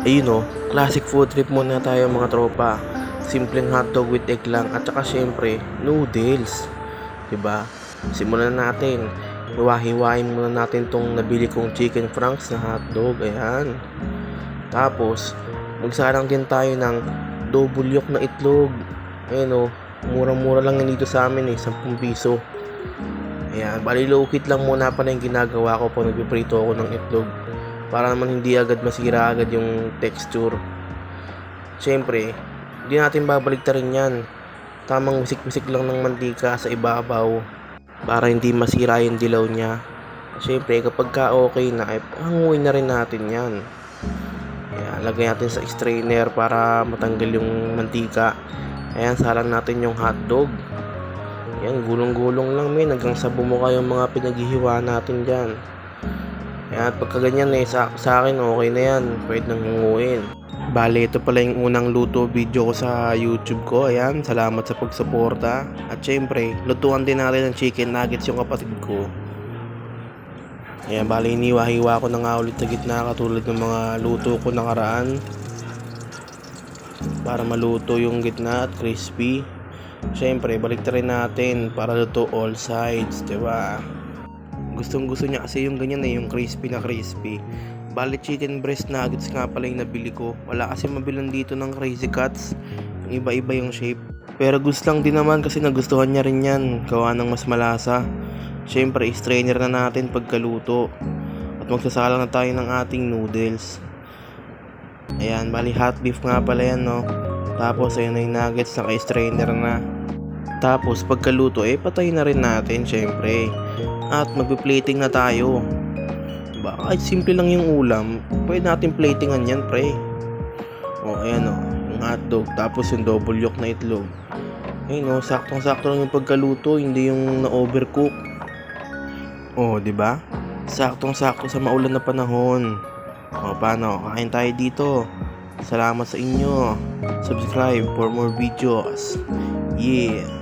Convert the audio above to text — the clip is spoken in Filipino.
Ayun o, classic food trip muna tayo mga tropa. Simpleng hotdog with egg lang at saka syempre, noodles. 'Di ba? Simulan na natin. Hiwa-hiwain muna natin tong nabili kong chicken franks na hotdog. Ayan. Tapos, magsalang din tayo ng double yolk na itlog. Ayan o, murang-mura lang yan dito sa amin 10 piso. Ayan, bali low-heat lang muna pala yung ginagawa ko pag nagpiprito ako ng itlog. Para naman hindi agad masira agad yung texture. Siyempre, hindi natin babaliktarin yan. Tamang wisik-wisik lang ng mantika sa ibabaw para hindi masira yung dilaw niya. Siyempre, kapag ka okay na, hanguin na rin natin yan. Ayan, lagay natin sa strainer para matanggal yung mantika. Ayan, salang natin yung hotdog. Ayan, gulong-gulong lang men, hanggang sa bumuka yung mga pinaghihiwa natin dyan. Ayan, pagka ganyan sa akin okay na yan, pwede nang hunguin. Bale, ito pala yung unang luto video ko sa YouTube ko. Ayan, salamat sa pagsuporta. At syempre, lutuan din natin ng chicken nuggets yung kapatid ko. Ayan, bale, iniwa-hiwa ko na nga ulit sa gitna katulad ng mga luto ko nakaraan. Para maluto yung gitna at crispy. Syempre, balik rin natin para luto all sides, diba? Gustong gusto niya kasi yung ganyan yung crispy na crispy. Bali chicken breast nuggets nga pala yung nabili ko. Wala kasi mabilan dito ng Crazy Cuts. Yung iba-iba yung shape. Pero gusto lang din naman kasi nagustuhan niya rin yan. Gawa ng mas malasa. Syempre, strainer na natin pagkaluto. At magsasalang na tayo ng ating noodles. Ayan, bali hot beef nga pala yan, no? Tapos ayun na yung nuggets, naka-strainer na. Tapos pagkaluto, patay na rin natin syempre. At magpi-plating na tayo. Diba? Kahit simple lang yung ulam, pwede natin platingan yan, pre. Ayan yung hotdog, tapos yung double yolk na itlog. Ayun saktong-sakto lang yung pagkaluto, hindi yung na-overcook. Diba? Saktong-sakto sa maulan na panahon. Paano? Kain tayo dito. Salamat sa inyo. Subscribe for more videos. Yeah.